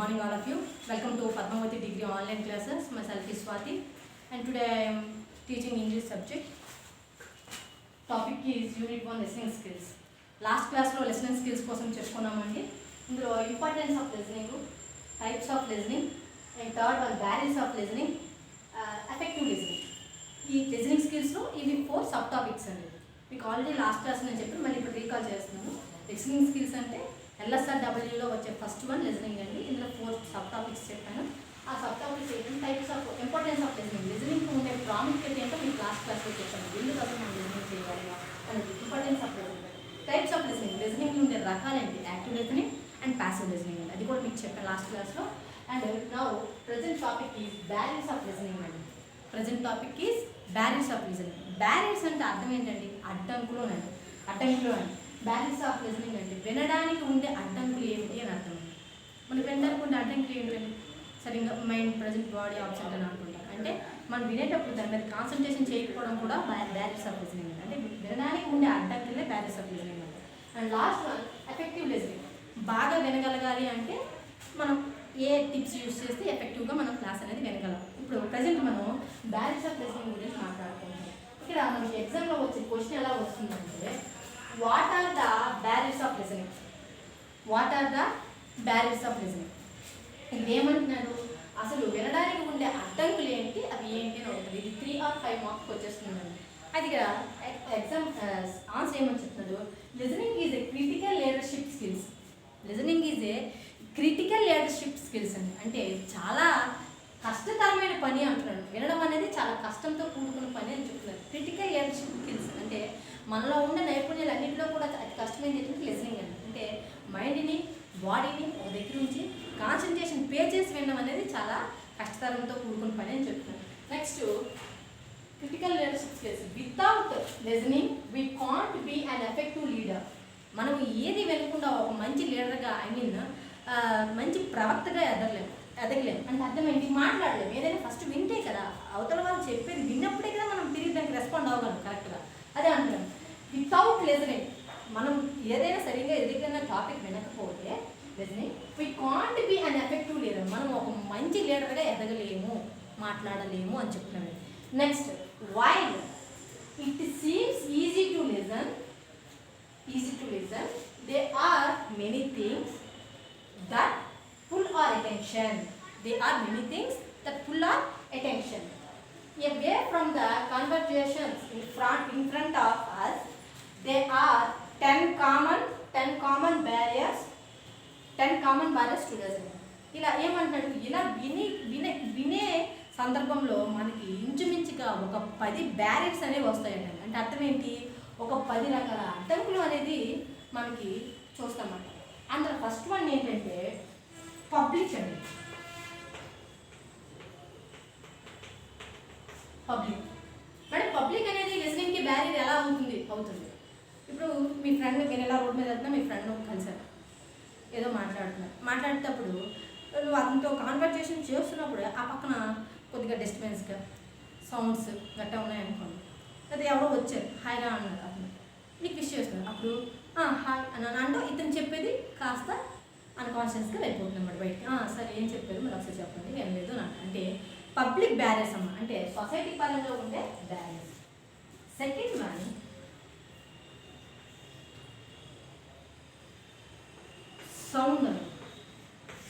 morning all of you. Welcome to Padmavati Degree online classes. Myself is Swati and today I am teaching English subject. Topic is Unit 1 listening skills. Last class lo listening skills kosam chestukunnamandi. Indulo importance of listening, types of listening and third one barriers of listening, effective listening. ఈ listening skills లో ఇవి 4 sub topics అండి. మీకు already last class నేను చెప్పి మళ్ళీ ఇప్పుడు recall చేస్తున్నాను. లిసనింగ్ స్కిల్స్ అంటే LSRWలో వచ్చే ఫస్ట్ వన్ లిజనింగ్ అండి. ఇందులో 4 సబ్ టాపిక్స్ చెప్పాను. ఆ సబ్ టాపిక్స్ ఏంటంటే types of importance of listening, లిజనింగ్కి ఉండే ప్రాముఖ్యత ఏంటో మీకు క్లాస్లో చెప్పాను. ఎందుకోసం మనం లిజనింగ్ చేయాలి అనేది importance of listening, types of listening, లిజనింగ్లో ఉండే రకాలేంటి, active listening and passive listening అండి. అది కూడా మీకు చెప్పాను లాస్ట్ క్లాస్లో. And now present topic is barriers of listening అండి. Present topic is barriers of listening. Barriers అంటే అర్థం ఏంటండి, అడ్డంకులు అండి. బ్యారియర్స్ ఆఫ్ లిజనింగ్ అంటే వినడానికి ఉండే అడ్డంకులు ఏమిటి అని అర్థం. మనకి వినడానికి ఉండే అడ్డంకులు ఏమిటండి, సరిగ్గా మైండ్ ప్రజెంట్ బాడీ ఆబ్సెంట్ అని అనుకుంటాం. అంటే మనం వినేటప్పుడు దాని మీద కాన్సన్ట్రేషన్ చేయకపోవడం కూడా బ్యారియర్స్ ఆఫ్ లిజనింగ్ అంటే వినడానికి ఉండే అడ్డంకులే బ్యారియర్స్ ఆఫ్ లిజనింగ్ అంటే. And last one effective listening. బాగా వినగలగాలి అంటే మనం ఏ టిప్స్ యూస్ చేస్తే ఎఫెక్టివ్గా మనం క్లాస్ అనేది వినగలం. ఇప్పుడు ప్రజెంట్ మనం బ్యారియర్స్ ఆఫ్ లిజనింగ్ గురించి మాట్లాడుకుంటాం. ఇక్కడ మనకి ఎగ్జామ్లో వచ్చే క్వశ్చన్ ఎలా వస్తుందంటే, what are the barriers of listening, what are the barriers of listening. ఇది ఏమంటున్నాడు, అసలు వినడానికి ఉండే అడ్డంకులు ఏంటి, అవి ఏంటి అని ఉంటుంది. ఇది 3 or 5 మార్క్స్ వచ్చేస్తుందండి. అది ఇక్కడ ఎగ్జామ్ ఆన్సర్ ఏమని చెప్తున్నాడు, listening is a critical leadership skills. Listening is a critical leadership skills అండి. అంటే చాలా కష్టతరమైన పని అంటున్నాడు. వినడం అనేది చాలా కష్టంతో కూడుకున్న పని అని చెప్తున్నారు. క్రిటికల్ లీడర్షిప్ స్కిల్స్ అంటే మనలో ఉన్న నైపుణ్యాలు అన్నింటిలో కూడా అతి కష్టమైనది ఏంటంటే లిజనింగ్ అండి. అంటే మైండ్ని బాడీని ఒక దగ్గర నుంచి కాన్సన్ట్రేషన్ పే చేసి వినడం అనేది చాలా కష్టతరంతో కూడుకున్న పని అని చెప్తున్నారు. Next critical leadership skills. Without listening we can't be an effective leader. మనం ఏది వినకుండా ఒక మంచి లీడర్గా మంచి ప్రవక్తగా ఎదగలేము. అంటే అర్థం ఏంటి, మాట్లాడలేము. ఏదైనా ఫస్ట్ వింటే కదా, అవతల వాళ్ళు చెప్పేది విన్నప్పుడే కదా మనం తిరిగి దానికి రెస్పాండ్ అవ్వగలం కరెక్ట్గా. అదే అంటున్నాను, వితౌట్ లిజనింగ్ మనం ఏదైనా సరిగ్గా ఎదుగుతున్న టాపిక్ వినకపోతే listening we can't be an effective leader. మనం ఒక మంచి లీడర్గా ఎదగలేము, మాట్లాడలేము అని చెప్తున్నాను. Next, while it seems easy to listen they are many things that pull our attention. They are many things that pull our attention. Away from the conversations in front of us, there are 10 common barriers to listening. ఇలా ఏమంటున్నాడు, ఇలా వినే సందర్భంలో మనకి ఇంచుమించుగా ఒక 10 barriers అనేవి వస్తాయండి. అంటే అర్థం ఏంటి, ఒక 10 రకాల అడ్డంకులు అనేది మనకి చూస్తామంట. అందులో ఫస్ట్ వన్ ఏంటంటే పబ్లిక్ అండి. పబ్లిక్ అనేది లిసనింగ్కి బ్యారియర్ ఎలా అవుతుంది. ఇప్పుడు మీ ఫ్రెండ్ మీరు ఎలా రోడ్ మీద వెళ్తున్నా, మీ ఫ్రెండ్ కలిసారు, ఏదో మాట్లాడేటప్పుడు నువ్వు అతనితో కాన్వర్జేషన్ చేస్తున్నప్పుడు ఆ పక్కన కొద్దిగా డిస్టర్బెన్స్గా సౌండ్స్ గట్టా ఉన్నాయనుకోండి, అది ఎవరో వచ్చారు హాయ్ రా అన్నారు, అతను నీకు విష్ చేస్తున్నారు. అప్పుడు హాయ్ అని అంటూ ఇతను చెప్పేది కాస్త అన్కాన్షియస్గా వెళ్ళిపోతుంది అన్నమాట బయటికి. సరే ఏం చెప్పారు మరి ఒకసారి చెప్పండి, ఏం లేదు అని అంటే పబ్లిక్ బ్యారియర్స్ అమ్మ, అంటే సొసైటీ పరంగా ఉండే barriers. Second one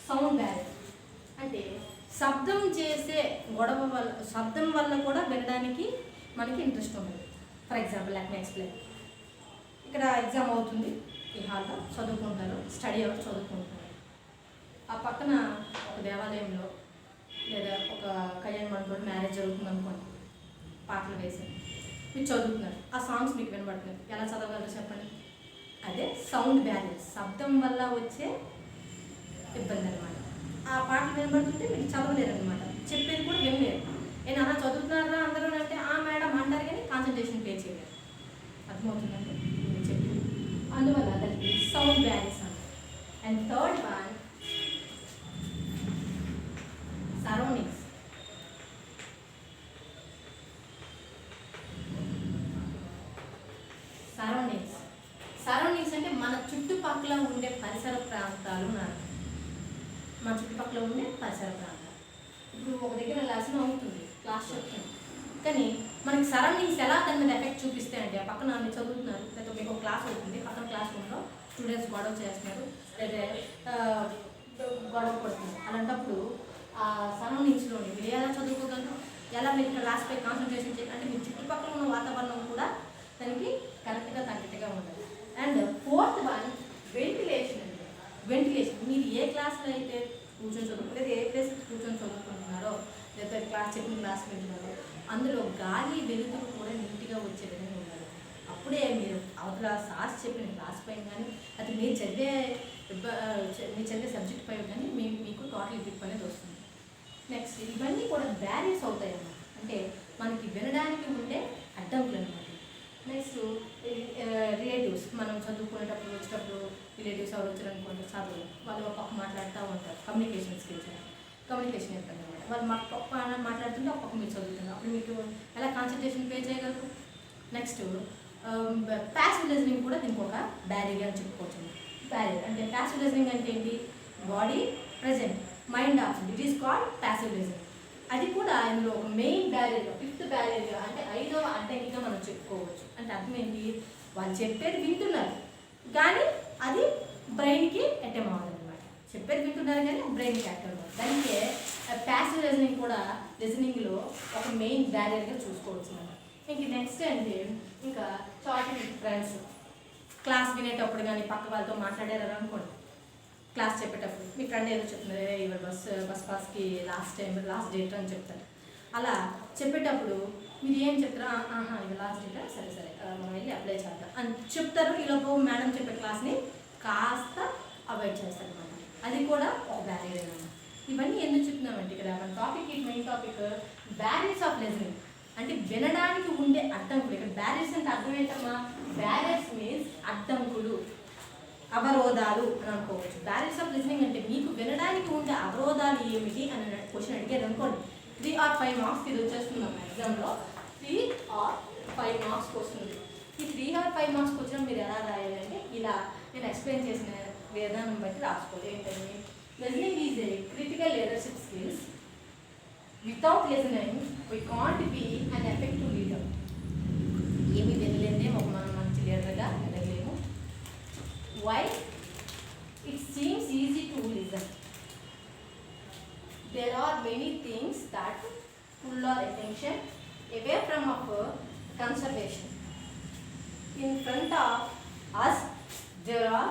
sound barrier. అంటే శబ్దం చేసే శబ్దం వల్ల కూడా వినడానికి మనకి ఇంట్రెస్ట్ ఉంటుంది. For example let me explain. ఇక్కడ ఎగ్జామ్ అవుతుంది, ఈ హాల్లో చదువుకుంటారు, స్టడీ అవర్ చదువుకుంటున్నారు. ఆ పక్కన ఒక దేవాలయంలో లేదా ఒక కళ్యాణ మండపంలో మ్యారేజ్ జరుగుతుంది అనుకోండి, పాటలు వేసి మీరు చదువుతున్నారు, ఆ సాంగ్స్ మీకు వినబడుతున్నారు. ఎలా చదవగలరు చెప్పండి. అదే సౌండ్ బ్యారియర్, శబ్దం వల్ల వచ్చే ఇబ్బంది అనమాట. ఆ పాటలు వినబడుతుంటే మీరు చదవలేరు అనమాట, చెప్పేది కూడా వినలేరు. నేను అలా చదువుతున్నారా అందరూ అంటే మేడం అంటారు కానీ కాన్సన్ట్రేషన్ పే చేయలేరు. అర్థమవుతుందండి చెప్పి. అందువల్ల దానికి సౌండ్ బ్యారియర్స్ అంటారు. And third one surroundings. Surroundings అంటే మన చుట్టుపక్కల ఉండే పరిసర ప్రాంతాలు. మన చుట్టుపక్కల ఉండే పరిసర ప్రాంతాలు. ఇప్పుడు ఒక దగ్గర లెసన్ అవుతుంది, క్లాస్ చెప్తుంది, కానీ మనకి సరౌండింగ్స్ ఎలా దాని మీద ఎఫెక్ట్ చూపిస్తాయంటే ఆ పక్కన అన్ని చదువుతున్నారు, లేదా మీకు ఒక క్లాస్ అవుతుంది, పక్కన క్లాస్ రూమ్లో స్టూడెంట్స్ గొడవ చేస్తున్నారు, లేదా గొడవ పడుతుంది. అలాంటప్పుడు ఆ సరౌండింగ్స్లోని మీరు ఎలా చదువుకోగలరు, ఎలా మీరు క్లాస్పై కాన్సన్ట్రేషన్ చేయాలి అంటే మీ చుట్టుపక్కల ఉన్న వాతావరణం కూడా దానికి కరెక్ట్గా తగ్గట్టుగా ఉండాలి. అండ్ ఫోర్త్ వన్ వెంటిలేషన్ అండి. వెంటిలేషన్ మీరు ఏ క్లాస్లో అయితే కూర్చొని చదువుకుంటే ఏ ప్లేస్ కూర్చొని చదువుకుంటున్నారో లేదా క్లాస్ చెప్పిన క్లాస్ వింటున్నారో అందులో గాలి వెలుతురు కూడా నీట్గా వచ్చే విధంగా ఉండాలి. అప్పుడే మీరు అవతల సార్స్ చెప్పిన క్లాస్ పైన కానీ అది మీరు చదివే సబ్జెక్ట్ పైన కానీ మీకు టోటల్ గ్రిప్ అనేది వస్తుంది. నెక్స్ట్ ఇవన్నీ కూడా బ్యారియర్స్ అవుతాయి అన్నమాట, అంటే మనకి వినడానికి ఉండే అడ్డంకులు అనమాట. నెక్స్ట్ రిలేటివ్స్, మనం చదువుకునేటప్పుడు వచ్చేటప్పుడు రిలేటివ్స్ ఎవరు వచ్చారనుకుంటే చదువు వాళ్ళు ఒక పక్క మాట్లాడుతూ ఉంటారు, కమ్యూనికేషన్ స్కిల్స్ కమ్యూనికేషన్ చెప్తాను అనమాట. వాళ్ళు పక్క మాట్లాడుతుంటే ఒక పక్క మీరు చదువుతున్నారు, అప్పుడు మీకు ఎలా కాన్సన్ట్రేషన్ పే చేయగలరు. నెక్స్ట్ ప్యాసివ్ లిజనింగ్ కూడా దీనికి ఒక బ్యారియర్ అని చెప్పుకోవచ్చు. బ్యారియర్ అంటే ప్యాసివ్ లిజనింగ్ అంటే ఏంటి, body present mind absent, it is called passive listening. అది కూడా ఇందులో ఒక మెయిన్ బ్యారియర్గా, ఫిఫ్త్ బ్యారియర్గా అంటే 5వ అడ్డంకిగా మనం చెప్పుకోవచ్చు. అంటే అర్థం ఏంటి, వాళ్ళు చెప్పేది వింటున్నారు కానీ అది బ్రెయిన్కి అటెమ్ అవ్వదు అనమాట. చెప్పేది వింటున్నారు కానీ బ్రెయిన్కి అటెమ్ అవ్వదు. దానికే ప్యాసివ్ లిజనింగ్ కూడా లిజనింగ్లో ఒక మెయిన్ బ్యారియర్గా చూసుకోవచ్చు అనమాట. ఇంక నెక్స్ట్ అంటే ఇంకా చాటింగ్ విత్ ఫ్రెండ్స్, క్లాస్ వినేటప్పుడు కానీ పక్క వాళ్ళతో మాట్లాడారు అనుకోండి, క్లాస్ చెప్పేటప్పుడు మీ ఫ్రెండ్ ఏదో చెప్తున్నారు, ఇవాళ బస్ పాస్కి లాస్ట్ డేట్ అని చెప్తారు. అలా చెప్పేటప్పుడు మీరు ఏం చెప్తారా, ఇవి లాస్ట్ డేటా, సరే సరే మనం వెళ్ళి అప్లై చేద్దాం అని చెప్తారు. ఈలోపు మేడం చెప్పే క్లాస్ని కాస్త అవాయిడ్ చేస్తారు అన్నమాట. అది కూడా ఒక బ్యారియర్ అన్నమాట. ఇవన్నీ ఎందుకు చెప్తున్నామంటే ఇక్కడ మన topic, main topic barriers of listening, అంటే వినడానికి ఉండే అడ్డంకులు. ఇక్కడ బ్యారియర్స్ అంటే అర్థం ఏంటమ్మా, బ్యారియర్స్ మీన్స్ అడ్డంకులు, అవరోధాలు అని అనుకోవచ్చు. బ్యారియర్స్ ఆఫ్ లిజనింగ్ అంటే మీకు వినడానికి ఉండే అవరోధాలు ఏమిటి అని క్వశ్చన్ అడిగారు అనుకోండి, 3 or 5 మార్క్స్ ఇది వచ్చేస్తుంది మన ఎగ్జామ్లో. 3 or 5 మార్క్స్కి వస్తుంది. ఈ 3 or 5 మార్క్స్కి వచ్చినా మీరు ఎలా రాయాలంటే ఇలా నేను ఎక్స్ప్లెయిన్ చేసిన విధానం బట్టి రాసుకోవాలి. ఏంటంటే listening is a critical leadership skills. Without listening we can't be an effective leader. ఏమి వినలేదే మనం మంచి లీడర్గా ఎదగలేము. Why? It seems easy to listen. There are many things that pull our attention away from our conservation. In front of us, there are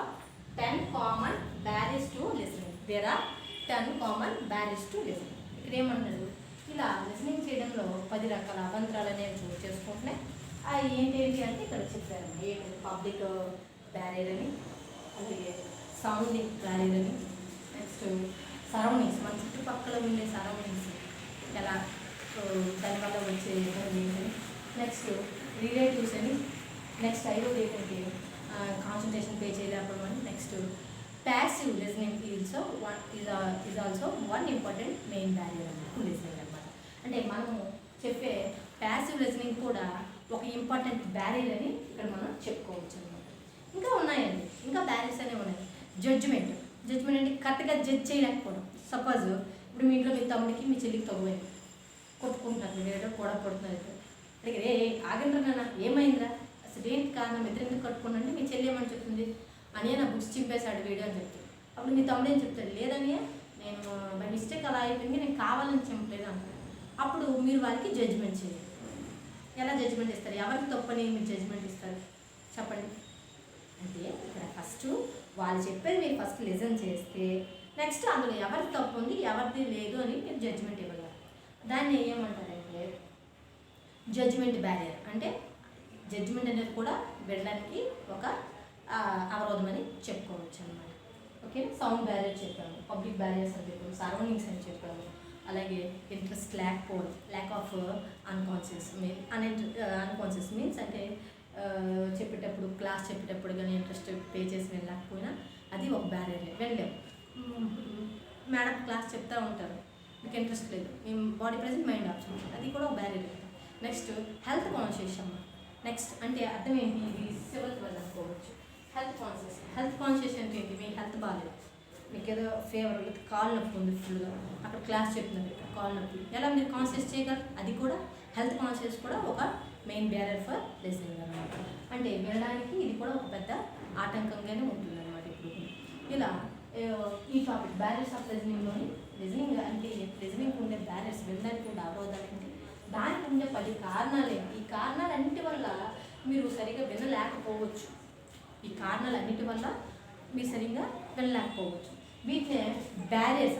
10 common barriers to listening. There are 10 common barriers to listening. ఇక్కడ ఏమన్నాడు, ఇలా listening చేయడంలో 10 రకాల అభంతరాలు అనేవి చోటు చేసుకుంటున్నాయి. అవి ఏంటి అంటే ఇక్కడ చెప్పారు, ఏంటి పబ్లిక్ బ్యారియర్ అని, అలాగే సౌండింగ్ బ్యారియర్ అని, నెక్స్ట్ సరౌండింగ్స్, మన చుట్టుపక్కల ఉండే సరౌండింగ్స్ ఎలా దానివల్ల వచ్చే ఇబ్బంది అని, నెక్స్ట్ రిలేటివ్స్ అని, నెక్స్ట్ 5వది ఏంటంటే కాన్సన్ట్రేషన్ పే చేయలేకపోవడం అని, next passive listening is also one important main barrier అన్నమాట లిజనింగ్ అనమాట. అంటే మనము చెప్పే ప్యాసివ్ లిజనింగ్ కూడా ఒక ఇంపార్టెంట్ బ్యారియర్ అని ఇక్కడ మనం చెప్పుకోవచ్చు అనమాట. ఇంకా ఉన్నాయండి, ఇంకా బ్యారియర్స్ అనేవి ఉన్నాయి. జడ్జిమెంట్ అంటే కరెక్ట్గా జడ్జ్ చేయలేకపోవడం. సపోజ్ ఇప్పుడు మీ ఇంట్లో మీ తమ్ముడికి మీ చెల్లికి తగ్గుపోయింది, కొట్టుకుంటున్నారు, మీరు ఏదో కూడా పడుతున్నారు, అడిగి ఆగంటారు నాన్న ఏమైందిరా, అసలు ఏంటి కారణం, ఇద్దరు ఎందుకు కట్టుకున్నారంటే మీ చెల్లి ఏమని చెప్తుంది, అని నా బుక్స్ చింపేశాడు వీడియో అని చెప్తాడు. అప్పుడు మీ తమ్ముడు ఏం చెప్తాడు, లేదని నేను బై మిస్టేక్ అలా అయిపోయింది, నేను కావాలని చింపలేదు అంటారు. అప్పుడు మీరు వారికి జడ్జిమెంట్ చేయాలి. ఎలా జడ్జిమెంట్ ఇస్తారు, ఎవరికి తప్పని మీరు జడ్జిమెంట్ ఇస్తారు చెప్పండి. అంటే ఇక్కడ ఫస్ట్ వాళ్ళు చెప్పేది మీరు ఫస్ట్ లిజన్ చేస్తే నెక్స్ట్ అందులో ఎవరికి తప్పు ఉంది ఎవరిది లేదు అని మీరు జడ్జిమెంట్ ఇవ్వగలరు. దాన్ని ఏమంటారంటే జడ్జిమెంట్ బ్యారియర్. అంటే జడ్జిమెంట్ అనేది కూడా వెళ్ళడానికి ఒక అవరోధం అని చెప్పుకోవచ్చు అనమాట. ఓకే, సౌండ్ బ్యారియర్ చెప్పాము, పబ్లిక్ బ్యారియర్స్ అని చెప్పాము, సరౌండింగ్స్ అని చెప్పాము, అలాగే interest lack of unconscious unconscious means అంటే చెప్పేటప్పుడు క్లాస్ చెప్పేటప్పుడు కానీ ఇంట్రెస్ట్ పే చేసి వెళ్ళకపోయినా అది ఒక బ్యారియర్. వెళ్ళాము, మేడం క్లాస్ చెప్తూ ఉంటారు, మీకు ఇంట్రెస్ట్ లేదు, మీ బాడీ ప్రెజెంట్ మైండ్ ఆప్షన్, అది కూడా ఒక బ్యారియర్. నెక్స్ట్ హెల్త్ కాన్షియస్ అమ్మ. నెక్స్ట్ అంటే అర్థం ఏంటి, ఇది సెవెంత్ వల్ల అనుకోవచ్చు. హెల్త్ కాన్షియస్ అంటే ఏంటి, మీ హెల్త్ బాగాలేదు, మీకు ఏదో ఫీవర్ కాలు నొప్పి ఉంది ఫుల్గా, అక్కడ క్లాస్ చెప్తున్నారు కాలు నొప్పి, ఎలా మీరు కాన్షియస్ చేయగలరు? అది కూడా హెల్త్ కాన్షియస్ కూడా ఒక మెయిన్ బ్యారియర్ ఫర్ లిజనింగ్ అనమాట. అంటే వినడానికి ఇది కూడా ఒక పెద్ద ఆటంకంగానే ఉంటుంది అనమాట. ఇప్పుడు ఇలా ఈ టాపిక్ బ్యారియర్స్ ఆఫ్ లిజనింగ్లోని లిజనింగ్ అంటే లిజనింగ్ ఉండే బ్యారియర్స్, వినడానికి ఉండే అవరోధాలు ఏంటి, దానికి ఉండే 10 కారణాలు ఏంటి, ఈ కారణాలన్నిటి వల్ల మీరు సరిగా వినలేకపోవచ్చు. ఈ కారణాలన్నిటి వల్ల మీరు సరిగ్గా వినలేకపోవచ్చు. వీటినే బ్యారియర్స్,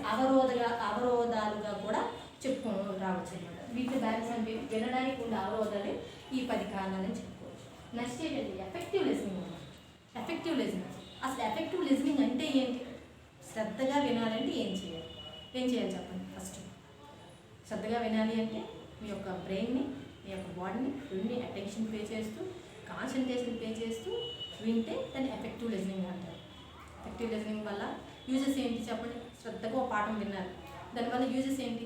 అవరోధాలుగా కూడా చెప్పుకొని రావచ్చు అనమాట. వీటిని బ్యారియర్స్ అంటే వినడానికి ఉండే అవరోధాలే ఈ 10 కారణాలని చెప్పుకోవచ్చు. నెక్స్ట్ ఏంటంటే ఎఫెక్టివ్ లిజనింగ్. ఎఫెక్టివ్ లిజనింగ్, అసలు ఎఫెక్టివ్ లిజనింగ్ అంటే ఏంటి? శ్రద్ధగా వినాలంటే ఏం చేయాలి చెప్పండి. ఫస్ట్ శ్రద్ధగా వినాలి అంటే మీ యొక్క బ్రెయిన్ని, మీ యొక్క బాడీని రెండుని అటెన్షన్ పే చేస్తూ, కాన్సన్ట్రేషన్ పే చేస్తూ వింటే దాన్ని ఎఫెక్టివ్ లిజనింగ్ అంటారు. ఎఫెక్టివ్ లిజనింగ్ వల్ల యూజెస్ ఏంటి చెప్పండి? శ్రద్ధగా ఒక పాఠం విన్నారు, దానివల్ల యూజెస్ ఏంటి?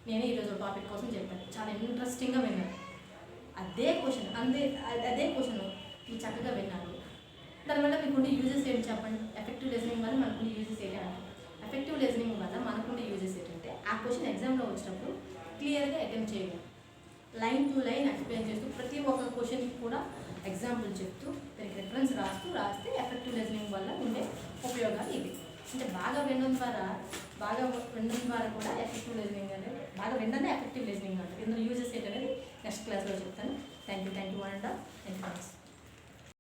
నేనే ఈరోజు టాపిక్ కోసం చెప్పాను, చాలా ఇంట్రెస్టింగ్గా విన్నాను. అదే క్వశ్చన్ మీరు చక్కగా విన్నారు, దానివల్ల మీకుండే యూజెస్ ఏంటి చెప్పండి? ఎఫెక్టివ్ లిజనింగ్ వల్ల మనకుండే యూజెస్ ఏంటి అంటే, ఎఫెక్టివ్ లిజనింగ్ వల్ల మనకుండే యూజెస్ ఏంటంటే ఆ క్వశ్చన్ ఎగ్జామ్లో వచ్చినప్పుడు క్లియర్గా అటెంప్ట్ చేయగలం, లైన్ టు లైన్ ఎక్స్ప్లెయిన్ చేస్తూ ప్రతి ఒక్క క్వశ్చన్కి కూడా ఎగ్జాంపుల్ చెప్తూ దానికి రిఫరెన్స్ రాస్తే ఎఫెక్టివ్ లిజనింగ్ వల్ల ఉండే ఉపయోగాలు ఇవి. అంటే బాగా వినడం ద్వారా కూడా ఎఫెక్టివ్ లిజనింగ్ అనేది, బాగా వినడాన్ని ఎఫెక్టివ్ లిజనింగ్ అంటారు. ఇందులో యూజెస్ ఏంటనేది నెక్స్ట్ క్లాస్లో చెప్తాను. Thank you one and all. Thank you.